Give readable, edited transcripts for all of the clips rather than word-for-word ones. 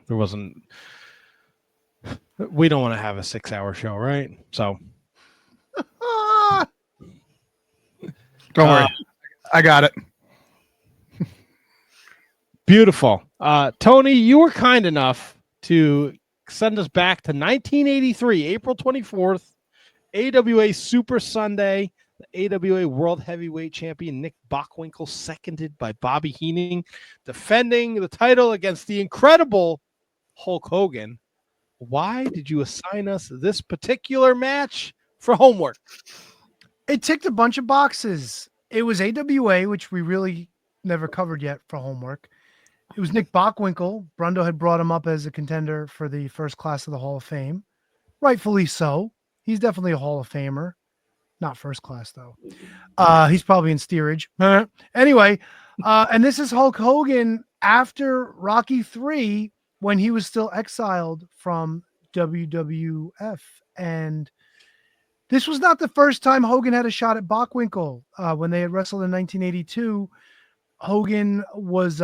there wasn't. We don't want to have a 6-hour show, right? So, don't worry, I got it. Beautiful. Tony, you were kind enough to send us back to 1983, April 24th, AWA Super Sunday. The AWA World Heavyweight Champion Nick Bockwinkel, seconded by Bobby Heenan, defending the title against the Incredible Hulk Hogan. Why did you assign us this particular match for homework? It ticked a bunch of boxes. It was AWA, which we really never covered yet for homework. It was Nick Bockwinkel. Brundo had brought him up as a contender for the first class of the Hall of Fame. Rightfully so. He's definitely a Hall of Famer. Not first class, though. He's probably in steerage. Anyway, and this is Hulk Hogan after Rocky III, when he was still exiled from WWF. And this was not the first time Hogan had a shot at Bockwinkel. When they had wrestled in 1982, Hogan was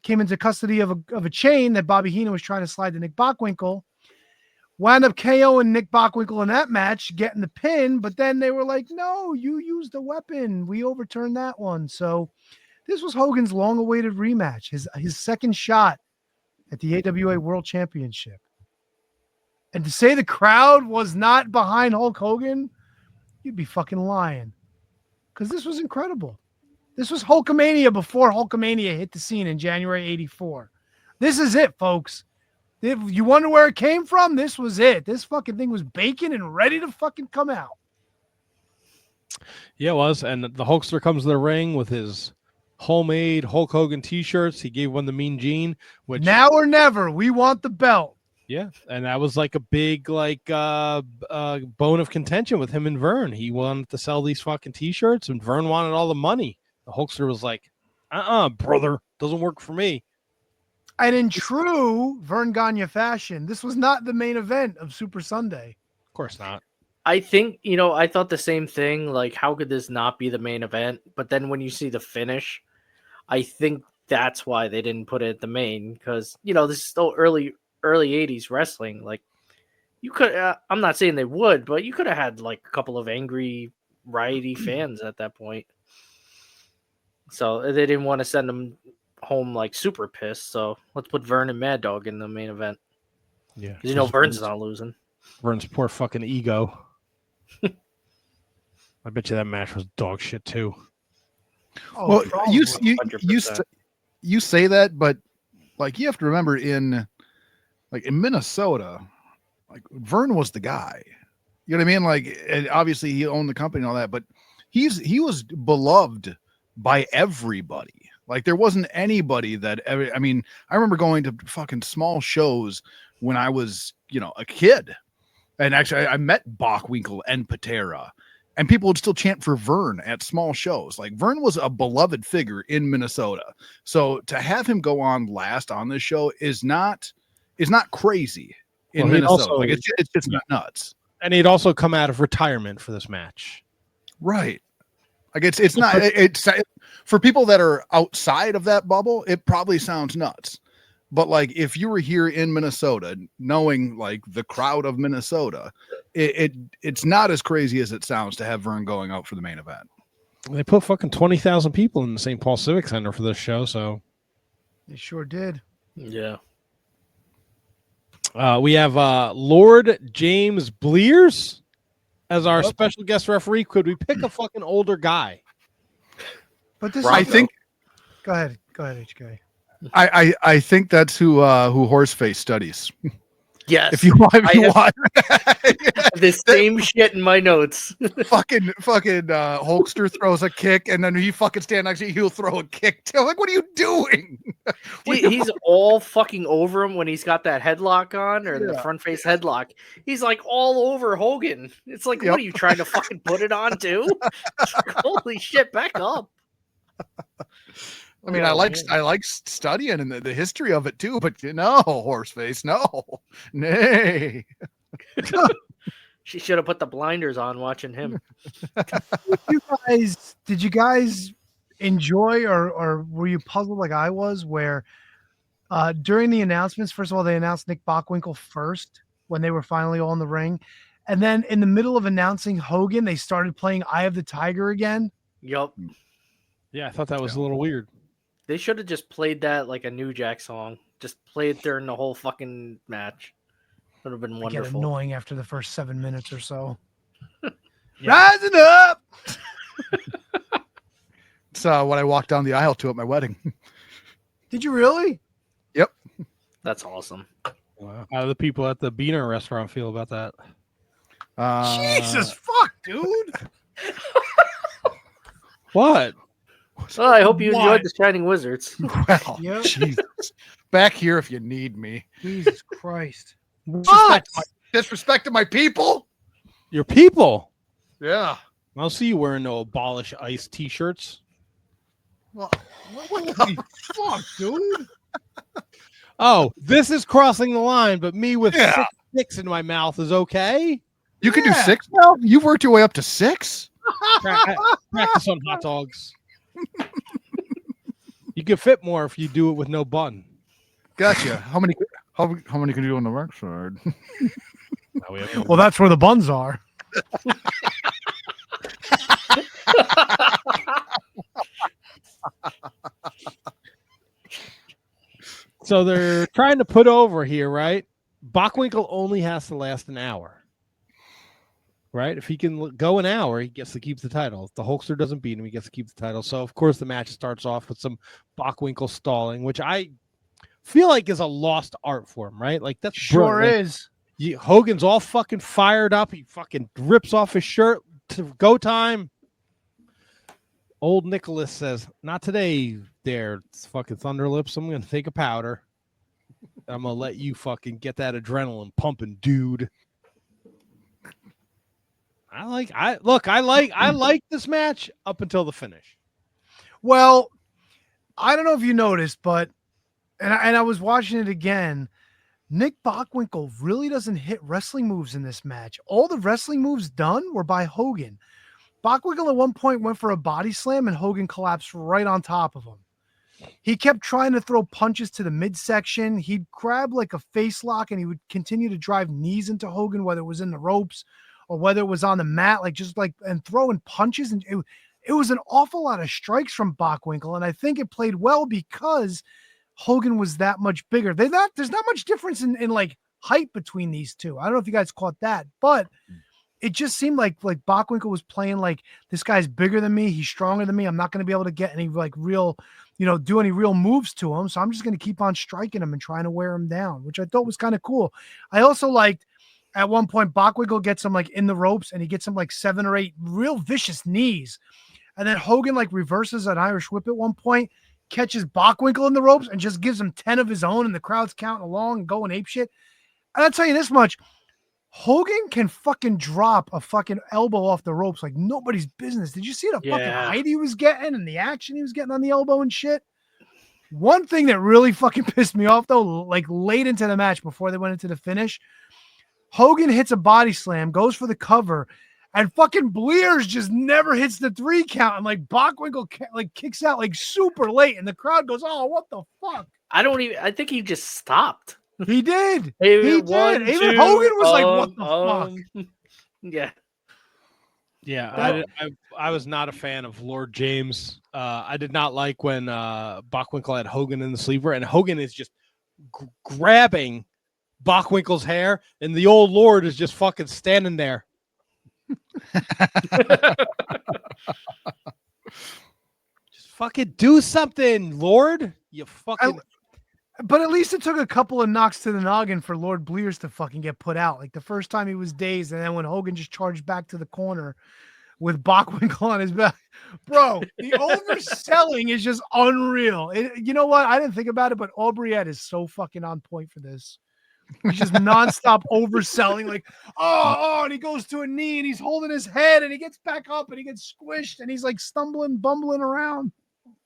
came into custody of a chain that Bobby Heenan was trying to slide to Nick Bockwinkel. Wound up KOing Nick Bockwinkel in that match, getting the pin, but then they were like, no, you used a weapon. We overturned that one. So this was Hogan's long-awaited rematch, his second shot at the AWA World Championship. And to say the crowd was not behind Hulk Hogan, you'd be fucking lying. Because this was incredible. This was Hulkamania before Hulkamania hit the scene in January 84. This is it, folks. If you wonder where it came from, this was it. This fucking thing was baking and ready to fucking come out. Yeah, it was. And the Hulkster comes to the ring with his homemade Hulk Hogan t-shirts. He gave one to Mean Gene, which now or never, we want the belt. Yeah, and that was like a big bone of contention with him and Verne. He wanted to sell these fucking t-shirts, and Verne wanted all the money. The Hulkster was like, brother, doesn't work for me. And in true Verne Gagne fashion, this was not the main event of Super Sunday. Of course not. I think, I thought the same thing. Like, how could this not be the main event? But then when you see the finish, I think that's why they didn't put it at the main. Because, this is still early 80s wrestling. Like, you could, I'm not saying they would, but you could have had like a couple of angry, rioty fans at that point. So they didn't want to send them home like super pissed. So let's put Verne and Mad Dog in the main event. Yeah. Because Verne's not losing. Verne's poor fucking ego. I bet you that match was dog shit too. Oh, well, you say that, but like you have to remember in Minnesota, like Verne was the guy. You know what I mean? Like, and obviously he owned the company and all that, but he was beloved by everybody. Like there wasn't anybody that ever, I mean, I remember going to fucking small shows when I was, a kid. And actually I met Bockwinkel and Patera, and people would still chant for Verne at small shows. Like Verne was a beloved figure in Minnesota. So to have him go on last on this show is not crazy in Minnesota. Also, like it's not nuts. And he'd also come out of retirement for this match. Right. Like it's not for people that are outside of that bubble, it probably sounds nuts. But like if you were here in Minnesota, knowing like the crowd of Minnesota, it's not as crazy as it sounds to have Verne going out for the main event. They put fucking 20,000 people in the St. Paul Civic Center for this show, so they sure did. Yeah. We have Lord James Blears as our special guest referee. Could we pick a fucking older guy? But this, I think. Go ahead, HK. I think that's who Horseface studies. Yes. If you want the same shit in my notes. fucking Hulkster throws a kick, and then he fucking stand next to you, he'll throw a kick too. Like, what are you doing? He's all fucking over him when he's got that headlock on, or the front face headlock. He's like all over Hogan. It's like, what are you trying to fucking put it on too? Holy shit, back up. I mean, I like studying and the history of it too, but Horseface, no, nay. She should have put the blinders on watching him. Did you guys enjoy or were you puzzled like I was, where During the announcements, first of all, they announced Nick Bockwinkel first when they were finally all in the ring. And then in the middle of announcing Hogan, they started playing Eye of the Tiger again. Yup. Yeah, I thought that was a little weird. They should have just played that like a New Jack song. Just play it during the whole fucking match. Would have been wonderful. Get annoying after the first 7 minutes or so. Rising up. It's what I walked down the aisle to at my wedding. Did you really? Yep. That's awesome. Wow. How do the people at the Beaner restaurant feel about that? Jesus fuck, dude. What? Well, I hope you enjoyed the Shining Wizards. Well, Yep. Jesus. Back here if you need me. Jesus Christ. Disrespect to my people? Your people? Yeah. I'll see you wearing no Abolish ICE t-shirts. Well, What the fuck, dude? Oh, this is crossing the line, but me with 6 sticks in my mouth is okay? You can do 6 now? You've worked your way up to 6? Practice on hot dogs. You can fit more if you do it with no bun. Gotcha. How many can you do on the right side? Well, that's where the buns are. So they're trying to put over here, right? Bockwinkel only has to last an hour. Right? If he can go an hour, he gets to keep the title. If the Hulkster doesn't beat him, he gets to keep the title. So, of course, the match starts off with some Bockwinkel stalling, which I feel like is a lost art form, right? Like, that's Sure is. Hogan's all fucking fired up. He fucking rips off his shirt to go time. Old Nicholas says, "Not today, there, fucking Thunderlips. I'm going to take a powder. I'm going to let you fucking get that adrenaline pumping, dude." I like this match up until the finish. Well, I don't know if you noticed, but and I was watching it again. Nick Bockwinkel really doesn't hit wrestling moves in this match. All the wrestling moves done were by Hogan. Bockwinkel at one point went for a body slam and Hogan collapsed right on top of him. He kept trying to throw punches to the midsection. He'd grab like a face lock and he would continue to drive knees into Hogan, whether it was in the ropes or whether it was on the mat, and throwing punches. And it was an awful lot of strikes from Bockwinkel. And I think it played well because Hogan was that much bigger. There's not much difference in like height between these two. I don't know if you guys caught that, but it just seemed like Bockwinkel was playing like, this guy's bigger than me. He's stronger than me. I'm not going to be able to get any like real, do any real moves to him. So I'm just going to keep on striking him and trying to wear him down, which I thought was kind of cool. I also liked, at one point, Bockwinkel gets him like in the ropes and he gets him like 7 or 8 real vicious knees. And then Hogan like reverses an Irish whip at one point, catches Bockwinkel in the ropes and just gives him 10 of his own. And the crowd's counting along and going apeshit. And I'll tell you this much, Hogan can fucking drop a fucking elbow off the ropes like nobody's business. Did you see the fucking height he was getting and the action he was getting on the elbow and shit? One thing that really fucking pissed me off though, like late into the match before they went into the finish, Hogan hits a body slam, goes for the cover, and fucking Blears just never hits the 3 count. And like Bockwinkel like kicks out like super late, and the crowd goes, "Oh, what the fuck?" I think he just stopped. He did. He did. Even Hogan was like, "What the fuck?" Yeah. Yeah, I was not a fan of Lord James. I did not like when Bockwinkel had Hogan in the sleeper, and Hogan is just grabbing Bockwinkel's hair, and the old Lord is just fucking standing there. Just fucking do something, Lord. You fucking. But at least it took a couple of knocks to the noggin for Lord Blears to fucking get put out. Like the first time he was dazed, and then when Hogan just charged back to the corner with Bockwinkel on his back. Bro, the overselling is just unreal. You know what? I didn't think about it, but Aubriette is so fucking on point for this. He's just nonstop overselling, like, and he goes to a knee and he's holding his head and he gets back up and he gets squished and he's like bumbling around.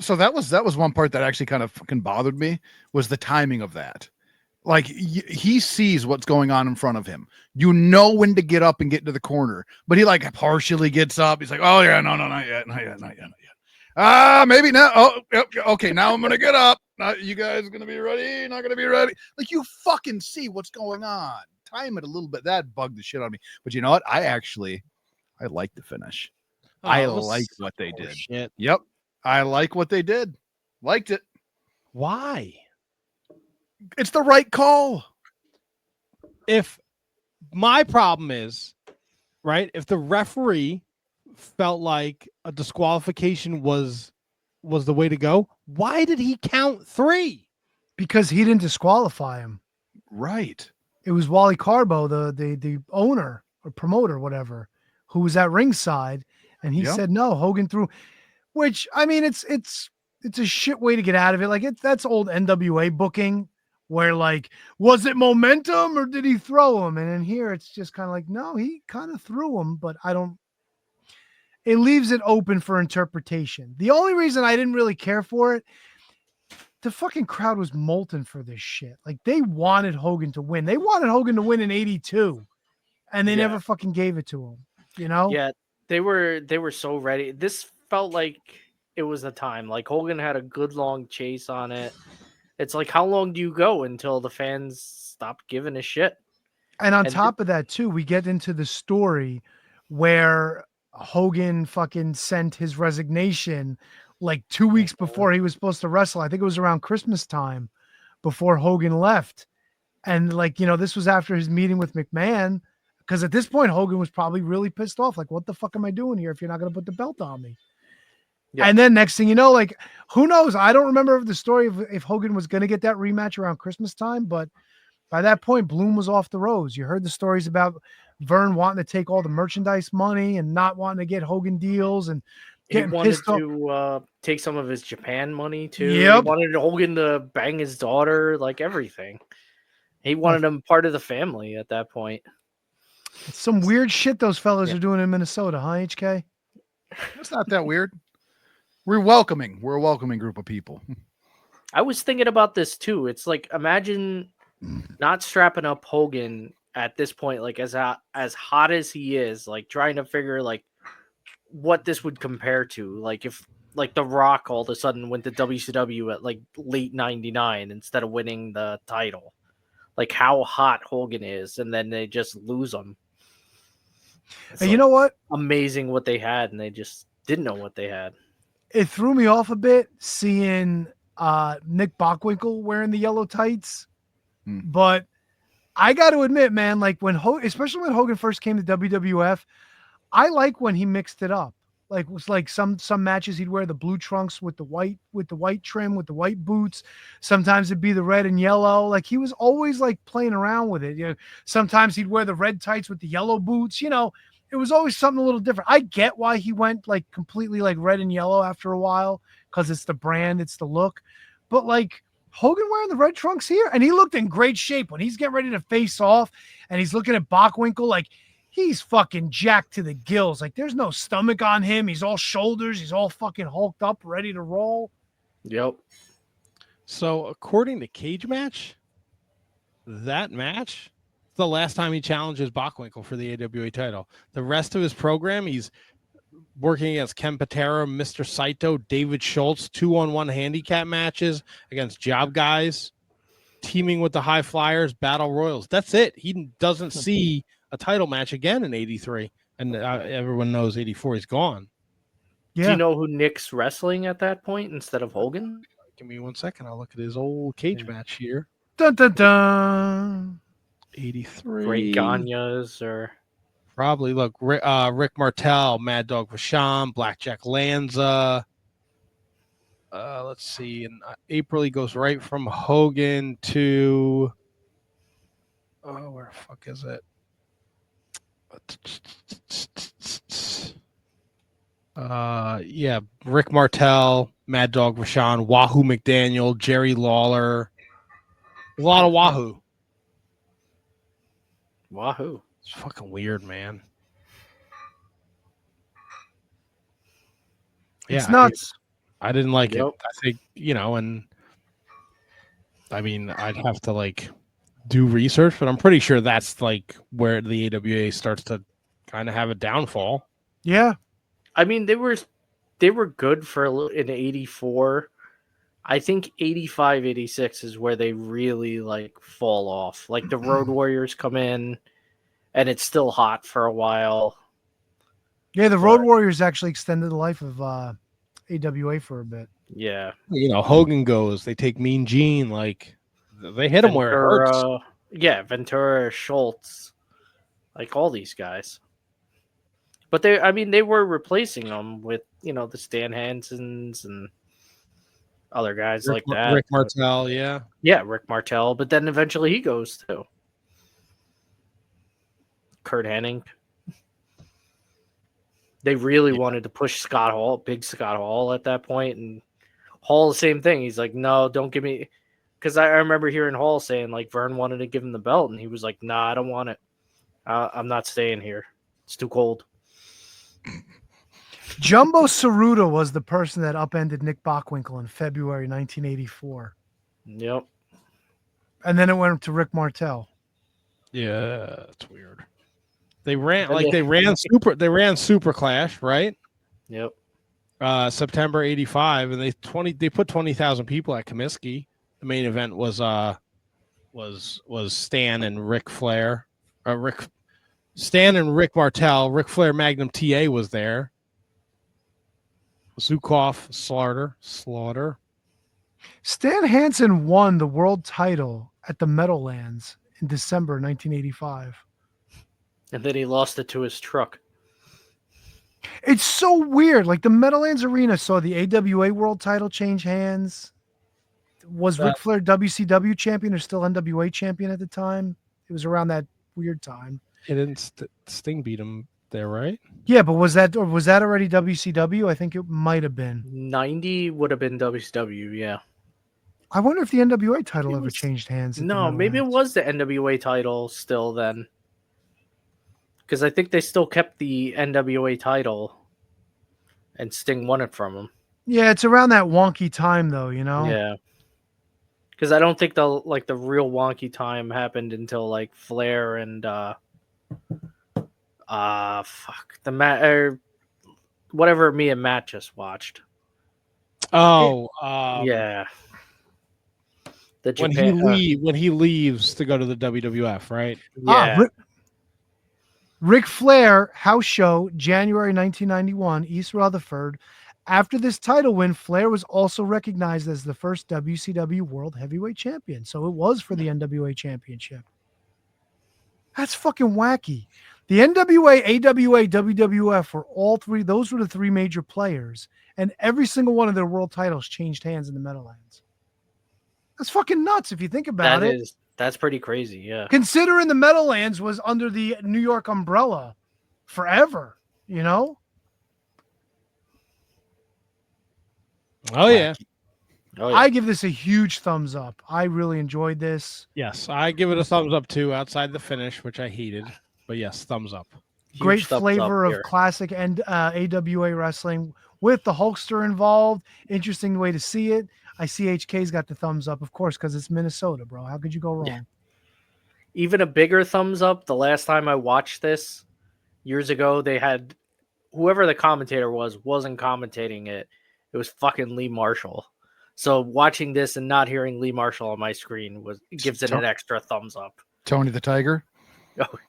So that was one part that actually kind of fucking bothered me, was the timing of that. Like he sees what's going on in front of him. You know when to get up and get to the corner, but he like partially gets up. He's like, "Oh yeah, no, not yet. Maybe now. Oh, yep, okay, now I'm gonna get up. Not you guys gonna be ready? Not gonna be ready? Like, you fucking see what's going on. Time it a little bit. That bugged the shit on me. But you know what? I like the finish. I like what they did. Shit. Yep. I like what they did. Liked it. Why? It's the right call. If my problem is, right, if the referee felt like a disqualification was the way to go, why did he count 3? Because he didn't disqualify him. Right. It was Wally Carbo, the owner or promoter, whatever, who was at ringside, and he said no. Hogan threw, which, I mean, it's a shit way to get out of it. Like, that's old NWA booking, where, like, was it momentum or did he throw him? And in here, it's just kind of like, no, he kind of threw him, but it leaves it open for interpretation. The only reason I didn't really care for it, the fucking crowd was molten for this shit. Like, they wanted Hogan to win. They wanted Hogan to win in 82, and they never fucking gave it to him, you know? Yeah, they were so ready. This felt like it was the time. Like, Hogan had a good long chase on it. It's like, how long do you go until the fans stop giving a shit? And on top of that, too, we get into the story where Hogan fucking sent his resignation like 2 weeks before he was supposed to wrestle. I think it was around Christmas time before Hogan left. And, like, you know, this was after his meeting with McMahon, because at this point, Hogan was probably really pissed off. Like, what the fuck am I doing here if you're not going to put the belt on me? Yeah. And then next thing you know, like, who knows? I don't remember the story of if Hogan was going to get that rematch around Christmas time, but by that point, Bloom was off the rose. You heard the stories about Verne wanting to take all the merchandise money and not wanting to get Hogan deals, and he wanted to take some of his Japan money too. Yep. He wanted Hogan to bang his daughter, like everything. He wanted him part of the family at that point. It's some weird shit those fellas are doing in Minnesota, huh, HK? It's not that weird. We're a welcoming group of people. I was thinking about this too. It's like, imagine not strapping up Hogan at this point, like as hot as he is, like trying to figure like what this would compare to. Like if like The Rock all of a sudden went to WCW at like late 99 instead of winning the title. Like how hot Hogan is, and then they just lose him. And you know what? Amazing what they had, and they just didn't know what they had. It threw me off a bit seeing Nick Bockwinkel wearing the yellow tights. But I got to admit, man, like especially when Hogan first came to WWF, I like when he mixed it up. Like, it was like some matches he'd wear the blue trunks with the white trim, with the white boots. Sometimes it'd be the red and yellow. Like, he was always like playing around with it. You know, sometimes he'd wear the red tights with the yellow boots. You know, it was always something a little different. I get why he went like completely like red and yellow after a while, because it's the brand, it's the look. But like Hogan wearing the red trunks here, and he looked in great shape when he's getting ready to face off, and he's looking at Bockwinkel like he's fucking jacked to the gills. Like, there's no stomach on him. He's all shoulders. He's all fucking hulked up, ready to roll. Yep. So according to Cage Match, that match, the last time he challenges Bockwinkel for the AWA title. The rest of his program, he's working against Ken Patera, Mr. Saito, David Schultz, 2-on-1 handicap matches against job guys, teaming with the High Flyers, Battle Royals. That's it. He doesn't see a title match again in 83. And everyone knows 84 he's gone. Yeah. Do you know who Nick's wrestling at that point instead of Hogan? Give me 1 second. I'll look at his old Cage match here. Dun, dun, dun. 83. Great Gagnes or... Probably. Look, Rick Martel, Mad Dog Vachon, Blackjack Lanza. Let's see. In April, he goes right from Hogan to... Oh, where the fuck is it? Yeah, Rick Martel, Mad Dog Vachon, Wahoo McDaniel, Jerry Lawler. A lot of Wahoo. Wahoo. It's fucking weird, man. It's nuts. I didn't like it. I think, you know, and I mean, I'd have to like do research, but I'm pretty sure that's like where the AWA starts to kind of have a downfall. Yeah. I mean, they were good for in 84. I think 85, 86 is where they really like fall off. Like the Road Warriors come in and it's still hot for a while. Yeah, the Road Warriors actually extended the life of AWA for a bit. Yeah. Hogan goes, they take Mean Gene, like they hit him where it hurts. Yeah, Ventura, Schultz, like all these guys. But they were replacing them with, the Stan Hansens and other guys like that. Rick Martel, yeah. Yeah, Rick Martel. But then eventually he goes too. Kurt Hennig. They really wanted to push big Scott Hall at that point. And Hall, the same thing. He's like, no, don't give me. Because I remember hearing Hall saying, like, Verne wanted to give him the belt. And he was like, nah, I don't want it. I'm not staying here. It's too cold. Jumbo Ceruta was the person that upended Nick Bockwinkel in February 1984. Yep. And then it went to Rick Martel. Yeah, that's weird. They ran Super Clash, right? Yep. September 85, and they put 20,000 people at Comiskey. The main event was Stan and Ric Flair. Stan and Rick Martel. Ric Flair Magnum TA was there. Zukov, Slaughter. Stan Hansen won the world title at the Meadowlands in December 1985. And then he lost it to his truck. It's so weird. Like the Meadowlands Arena saw the AWA world title change hands. Was Ric Flair WCW champion or still NWA champion at the time? It was around that weird time. It didn't Sting beat him there, right? Yeah, but was that already WCW? I think it might have been. 90 would have been WCW, yeah. I wonder if the NWA title ever changed hands. No, maybe it was the NWA title still then. Because I think they still kept the NWA title and Sting won it from him. Yeah, it's around that wonky time though, Yeah. Because I don't think the real wonky time happened until like Flair and whatever me and Matt just watched. Oh, yeah. When he leaves to go to the WWF, right? Yeah. Ric Flair house show, January 1991, East Rutherford. After this title win, Flair was also recognized as the first WCW World Heavyweight Champion. So it was for the NWA Championship. That's fucking wacky. The NWA, AWA, WWF were all three. Those were the three major players. And every single one of their world titles changed hands in the Meadowlands. That's fucking nuts if you think about it. That's pretty crazy, yeah. Considering the Meadowlands was under the New York umbrella forever, Oh, yeah. Oh, yeah. I give this a huge thumbs up. I really enjoyed this. Yes, I give it a thumbs up too, outside the finish, which I hated. But yes, thumbs up. Great flavor of classic and AWA wrestling with the Hulkster involved. Interesting way to see it. I see HK's got the thumbs up, of course, because it's Minnesota, bro. How could you go wrong? Yeah. Even a bigger thumbs up. The last time I watched this years ago, they had whoever the commentator wasn't commentating it. It was fucking Lee Marshall. So watching this and not hearing Lee Marshall on my screen gives it an extra thumbs up. Tony the Tiger. Oh,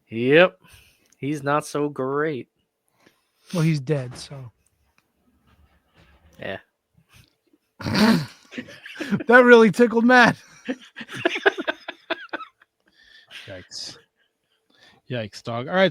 yep. He's not so great. Well, he's dead, so. Yeah. That really tickled Matt. Yikes, dog. All right,